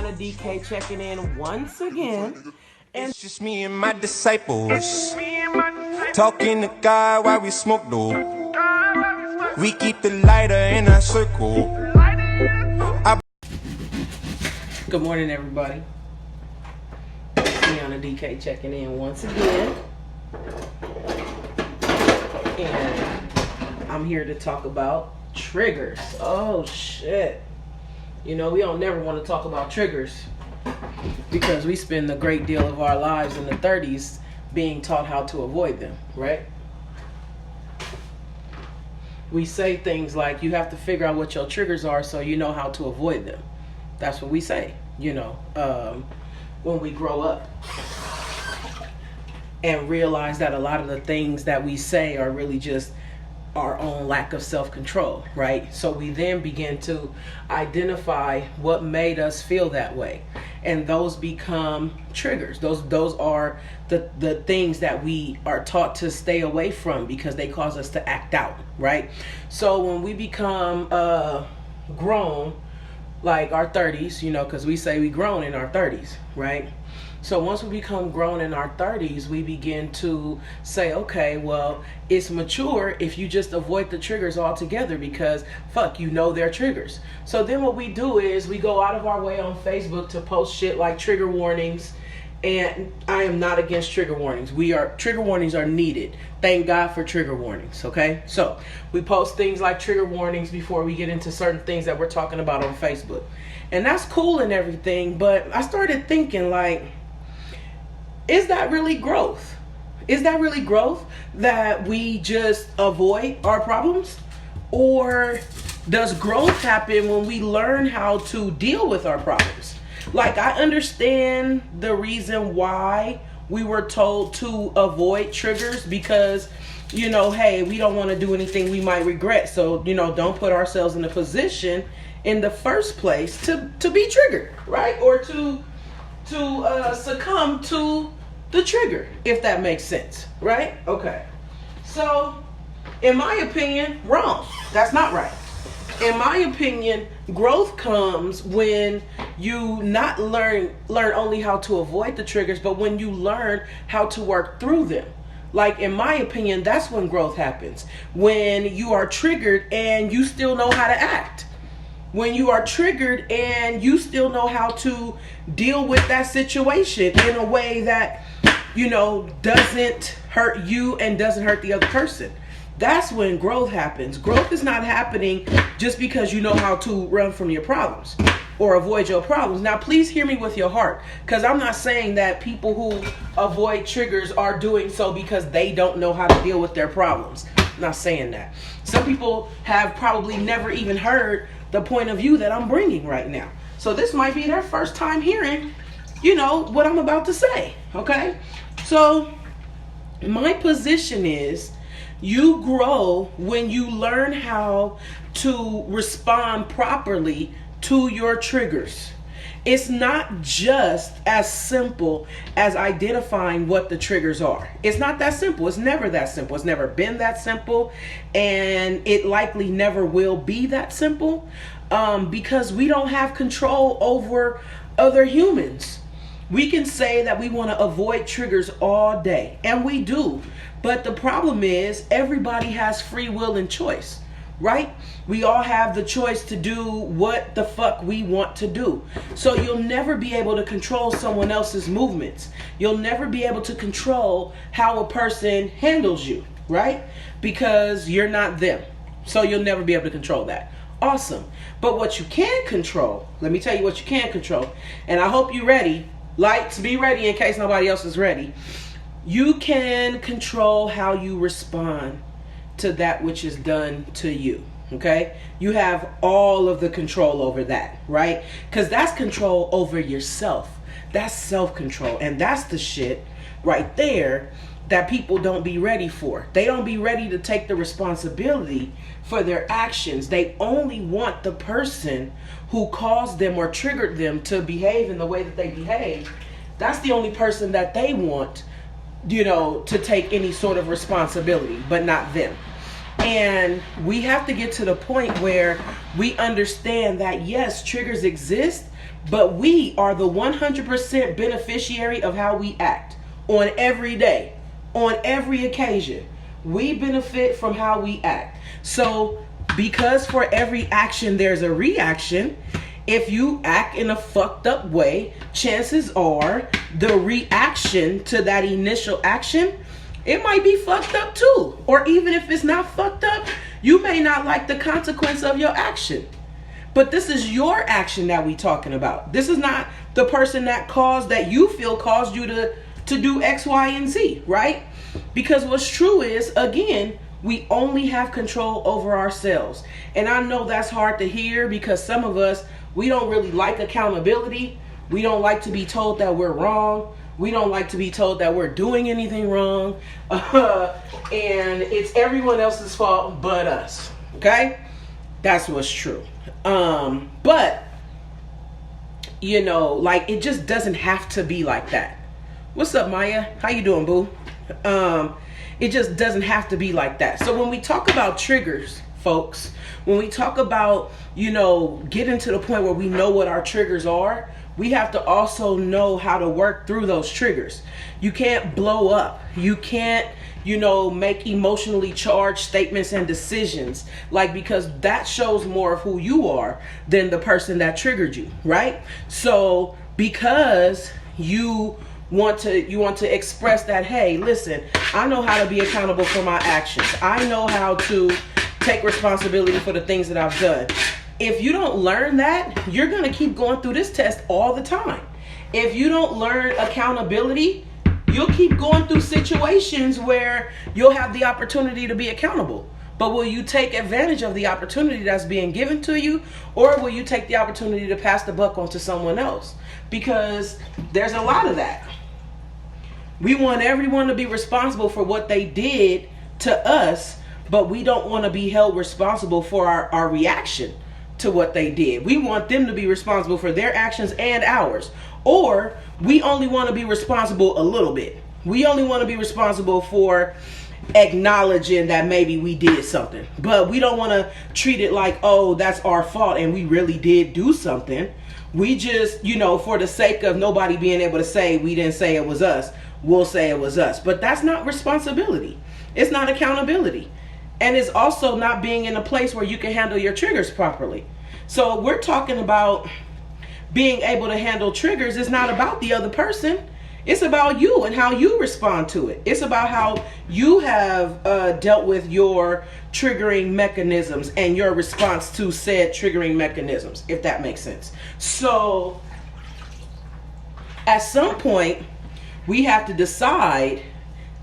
Meanna DK checking in once again. And it's just me and my disciples. Talking to God while we smoke dope. We keep the lighter in our circle. Good morning, everybody. Meanna DK checking in once again. And I'm here to talk about triggers. Oh, shit. You know, we don't never want to talk about triggers because we spend a great deal of our lives in the 30s being taught how to avoid them, right? We say things like you have to figure out what your triggers are so you know how to avoid them. That's what we say, you know, when we grow up and realize that a lot of the things that we say are really just our own lack of self-control, right? So we then begin to identify what made us feel that way, and those become triggers. Those are the things that we are taught to stay away from because they cause us to act out, right? So when we become grown, like our 30s, you know, because we say we grown in our 30s, right? So once we become grown in our 30s, we begin to say, okay, well, it's mature if you just avoid the triggers altogether because, fuck, you know they're triggers. So then what we do is we go out of our way on Facebook to post shit like trigger warnings. And I am not against trigger warnings. Trigger warnings are needed. Thank God for trigger warnings, okay? So we post things like trigger warnings before we get into certain things that we're talking about on Facebook. And that's cool and everything, but I started thinking, like, is that really growth? Is that really growth that we just avoid our problems? Or does growth happen when we learn how to deal with our problems? Like, I understand the reason why we were told to avoid triggers because, you know, hey, we don't want to do anything we might regret. So, you know, don't put ourselves in a position in the first place to be triggered, right? Or to succumb to the trigger, if that makes sense, right? Okay. So, in my opinion, wrong. That's not right. In my opinion, growth comes when you not learn only how to avoid the triggers, but when you learn how to work through them. Like, in my opinion, that's when growth happens. When you are triggered and you still know how to act. When you are triggered and you still know how to deal with that situation in a way that, you know, doesn't hurt you and doesn't hurt the other person. That's when growth happens. Growth is not happening just because you know how to run from your problems or avoid your problems. Now, please hear me with your heart, because I'm not saying that people who avoid triggers are doing so because they don't know how to deal with their problems. I'm not saying that. Some people have probably never even heard the point of view that I'm bringing right now. So this might be their first time hearing, you know, what I'm about to say, okay? So my position is you grow when you learn how to respond properly to your triggers. It's not just as simple as identifying what the triggers are. It's not that simple. It's never that simple. It's never been that simple, and it likely never will be that simple because we don't have control over other humans. We can say that we want to avoid triggers all day, and we do. But the problem is everybody has free will and choice, right? We all have the choice to do what the fuck we want to do. So you'll never be able to control someone else's movements. You'll never be able to control how a person handles you, right? Because you're not them. So you'll never be able to control that. Awesome. But what you can control, let me tell you what you can control. And I hope you're ready. Lights, be ready in case nobody else is ready. You can control how you respond to that which is done to you, okay? You have all of the control over that, right? Because that's control over yourself. That's self-control, and that's the shit right there that people don't be ready for. They don't be ready to take the responsibility for their actions. They only want the person who caused them or triggered them to behave in the way that they behave. That's the only person that they want, you know, to take any sort of responsibility, but not them. And we have to get to the point where we understand that yes, triggers exist, but we are the 100% beneficiary of how we act on every day, on every occasion. We benefit from how we act. So because for every action there's a reaction, if you act in a fucked up way, chances are the reaction to that initial action, it might be fucked up too. Or even if it's not fucked up, you may not like the consequence of your action. But this is your action that we talking about. This is not the person that you feel caused you to do X, Y, and Z, right? Because what's true is, again, we only have control over ourselves. And I know that's hard to hear because some of us, we don't really like accountability. We don't like to be told that we're wrong. We don't like to be told that we're doing anything wrong. And it's everyone else's fault but us. Okay? That's what's true. But, you know, like, it just doesn't have to be like that. What's up, Maya? How you doing, boo? It just doesn't have to be like that. So when we talk about triggers, folks, when we talk about, you know, getting to the point where we know what our triggers are, we have to also know how to work through those triggers. You can't blow up. You can't, you know, make emotionally charged statements and decisions, like, because that shows more of who you are than the person that triggered you, right? So because you want to express that, hey, listen, I know how to be accountable for my actions. I know how to take responsibility for the things that I've done. If you don't learn that, you're going to keep going through this test all the time. If you don't learn accountability, you'll keep going through situations where you'll have the opportunity to be accountable. But will you take advantage of the opportunity that's being given to you, or will you take the opportunity to pass the buck on to someone else? Because there's a lot of that. We want everyone to be responsible for what they did to us, but we don't want to be held responsible for our reaction to what they did. We want them to be responsible for their actions and ours. Or we only want to be responsible a little bit. We only want to be responsible for acknowledging that maybe we did something. But we don't want to treat it like, oh, that's our fault and we really did do something. We just, you know, for the sake of nobody being able to say we didn't say it was us, we'll say it was us. But that's not responsibility. It's not accountability. And it's also not being in a place where you can handle your triggers properly. So we're talking about being able to handle triggers. It's not about the other person. It's about you and how you respond to it. It's about how you have dealt with your triggering mechanisms and your response to said triggering mechanisms, if that makes sense. So at some point, we have to decide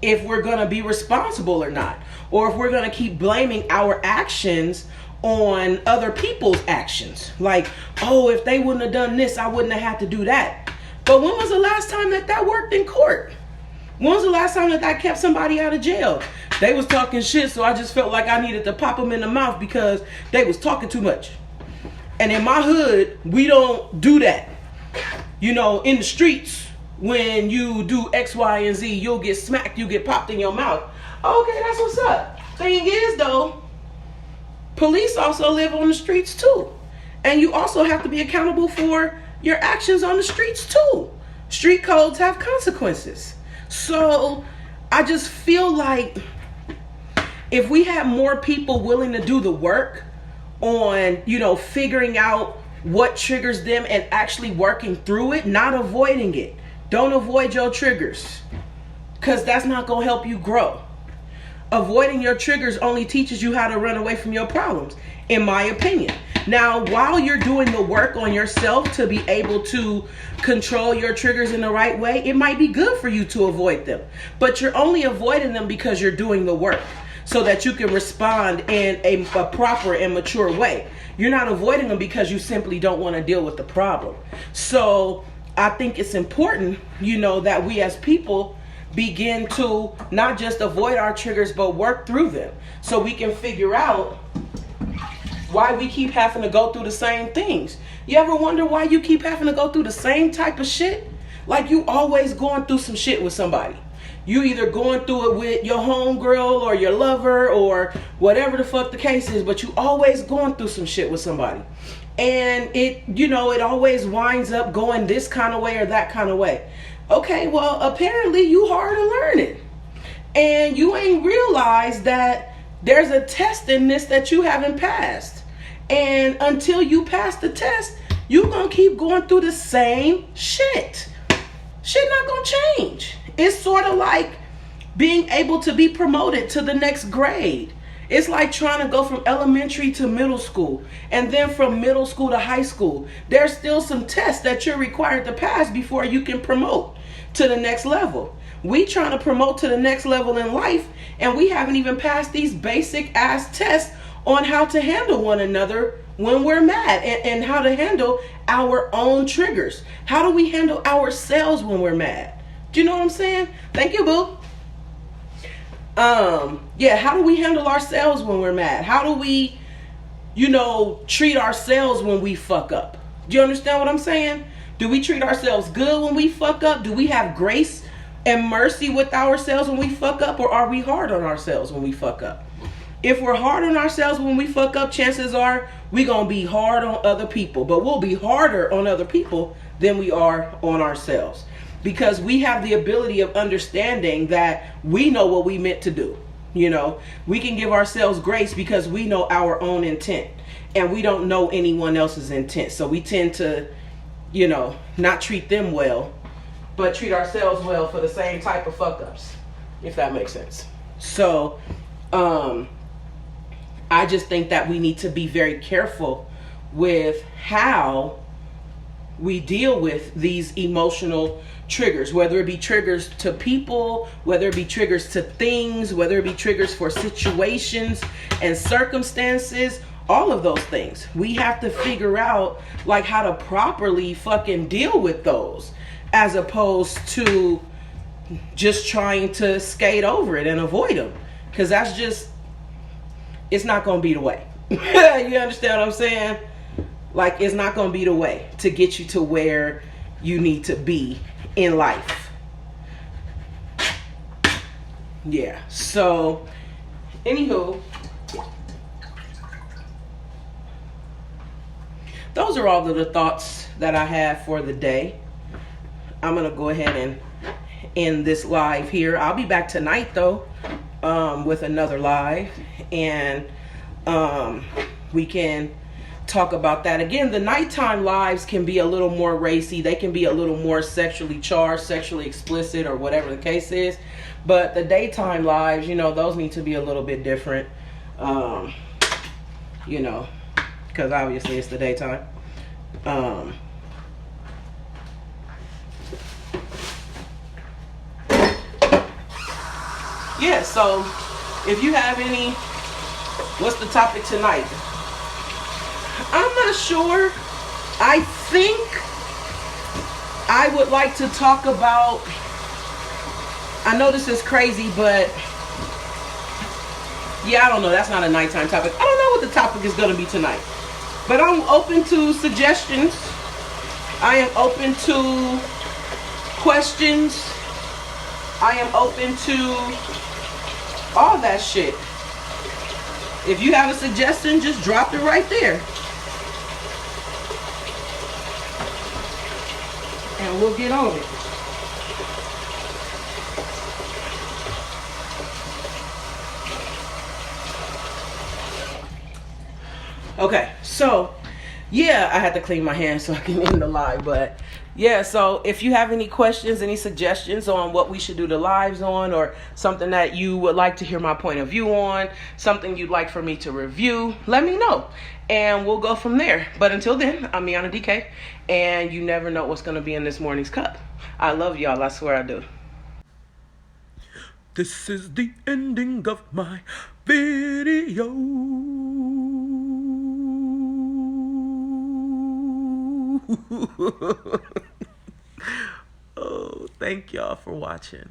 if we're going to be responsible or not, or if we're going to keep blaming our actions on other people's actions. Like, oh, if they wouldn't have done this, I wouldn't have had to do that. But when was the last time that worked in court? When was the last time that kept somebody out of jail? They was talking shit, so I just felt like I needed to pop them in the mouth because they was talking too much. And in my hood, we don't do that. You know, in the streets, when you do X, Y, and Z, you'll get smacked, you get popped in your mouth. Okay, that's what's up. Thing is, though, police also live on the streets too. And you also have to be accountable for your actions on the streets too. Street codes have consequences. So I just feel like if we had more people willing to do the work on, you know, figuring out what triggers them and actually working through it, not avoiding it. Don't avoid your triggers, because that's not going to help you grow. Avoiding your triggers only teaches you how to run away from your problems, in my opinion. Now, while you're doing the work on yourself to be able to control your triggers in the right way, it might be good for you to avoid them. But you're only avoiding them because you're doing the work so that you can respond in a proper and mature way. You're not avoiding them because you simply don't want to deal with the problem. So I think it's important, you know, that we as people begin to not just avoid our triggers, but work through them so we can figure out why we keep having to go through the same things. You ever wonder why you keep having to go through the same type of shit? Like, you always going through some shit with somebody. You either going through it with your homegirl or your lover or whatever the fuck the case is, but you always going through some shit with somebody. And it always winds up going this kind of way or that kind of way. Okay, well, apparently you hard of learning. And you ain't realized that there's a test in this that you haven't passed. And until you pass the test, you're going to keep going through the same shit. Shit not going to change. It's sort of like being able to be promoted to the next grade. It's like trying to go from elementary to middle school, and then from middle school to high school. There's still some tests that you're required to pass before you can promote to the next level. We trying to promote to the next level in life, and we haven't even passed these basic ass tests on how to handle one another when we're mad, and how to handle our own triggers. How do we handle ourselves when we're mad? Do you know what I'm saying? Thank you, boo. How do we handle ourselves when we're mad? How do we, treat ourselves when we fuck up? Do you understand what I'm saying? Do we treat ourselves good when we fuck up? Do we have grace and mercy with ourselves when we fuck up? Or are we hard on ourselves when we fuck up? If we're hard on ourselves when we fuck up, chances are we're going to be hard on other people. But we'll be harder on other people than we are on ourselves. Because we have the ability of understanding that we know what we meant to do. We can give ourselves grace because we know our own intent. And we don't know anyone else's intent. So we tend to, not treat them well, but treat ourselves well for the same type of fuck ups. If that makes sense. So, I just think that we need to be very careful with how we deal with these emotional triggers, whether it be triggers to people, whether it be triggers to things, whether it be triggers for situations and circumstances, all of those things. We have to figure out how to properly fucking deal with those, as opposed to just trying to skate over it and avoid them. Because that's just, it's not going to be the way. You understand what I'm saying? It's not going to be the way to get you to where you need to be in life. Yeah. So, anywho, those are all of the thoughts that I have for the day. I'm going to go ahead and end this live here. I'll be back tonight, though, with another live. And we can talk about that. Again, the nighttime lives can be a little more racy. They can be a little more sexually charged, sexually explicit, or whatever the case is. But the daytime lives, those need to be a little bit different. Because obviously it's the daytime. Yeah, so if you have any, what's the topic tonight? I'm not sure. I think I would like to talk about, I know this is crazy, but yeah, I don't know. That's not a nighttime topic. I don't know what the topic is going to be tonight. But I'm open to suggestions. I am open to questions. I am open to all that shit. If you have a suggestion, just drop it right there. And we'll get on it. Okay, so yeah, I had to clean my hands so I can end the live, but yeah, so if you have any questions, any suggestions on what we should do the lives on, or something that you would like to hear my point of view on, something you'd like for me to review, let me know, and we'll go from there. But until then, I'm Meanna DK, and you never know what's going to be in this morning's cup. I love y'all, I swear I do. This is the ending of my video. Oh, thank y'all for watching.